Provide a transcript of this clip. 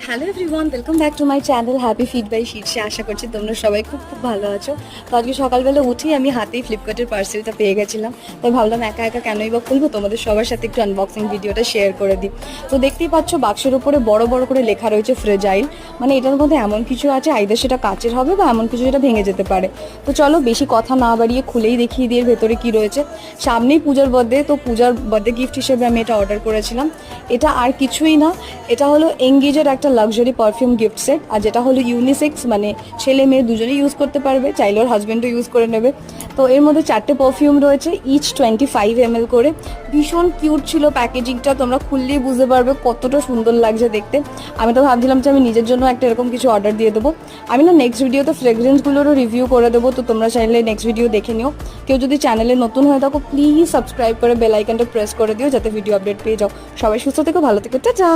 Hello everyone, welcome back to my channel happy feed by শীর্ষে। আশা করছি তোমরা সবাই খুব খুব ভালো আছো। তো আজকে সকালবেলা উঠেই আমি হাতেই ফ্লিপকার্টের পার্সেলটা পেয়ে গেছিলাম। তাই ভাবলাম একা একা কেনই বা খুলবো, তোমাদের সবার সাথে একটু আনবক্সিং ভিডিওটা শেয়ার করে দিই। তো দেখতেই পাচ্ছ বাক্সের উপরে বড় বড় করে লেখা রয়েছে ফ্রেজাইল, মানে এটার মধ্যে এমন কিছু আছে আইদার সেটা কাচের হবে বা এমন কিছু যেটা ভেঙে যেতে পারে। তো চলো বেশি কথা না বাড়িয়ে খুলেই দেখিয়ে দিয়ে ভেতরে কি রয়েছে। সামনেই পূজার বার্থডে, তো পূজার বার্থডে গিফট হিসেবে আমি এটা অর্ডার করেছিলাম। এটা আর কিছুই না, এটা হলো এঙ্গেজের একটা লাক্সারি পারফিউম গিফট সেট। আর যেটা হলো ইউনিসেক্স, মানে ছেলে মেয়ে দুজনেই ইউজ করতে পারবে, চাইলে ওর হাজব্যান্ডও ইউজ করে নেবে। তো এর মধ্যে 4টে পারফিউম রয়েছে, ইচ 25 ml করে। ভীষণ কিউট ছিল প্যাকেজিংটা, তোমরা খুললেই বুঝতে পারবে কতটা সুন্দর লাগছে দেখতে। আমি তো ভাবছিলাম যে আমি নিজের জন্য একটা এরকম কিছু অর্ডার দিয়ে দেবো। আমি না নেক্সট ভিডিওতে ফ্রেগরেন্সগুলোরও রিভিউ করে দেবো, তো তোমরা চাইলে নেক্সট ভিডিও দেখে নিও। কেউ যদি চ্যানেলে নতুন হয়ে থাকো প্লিজ সাবস্ক্রাইব করে বেল আইকনটা প্রেস করে দিও, যাতে ভিডিও আপডেট পেয়ে যাও। সবাই সুস্থ থেকো, ভালো থেকো, টাটা।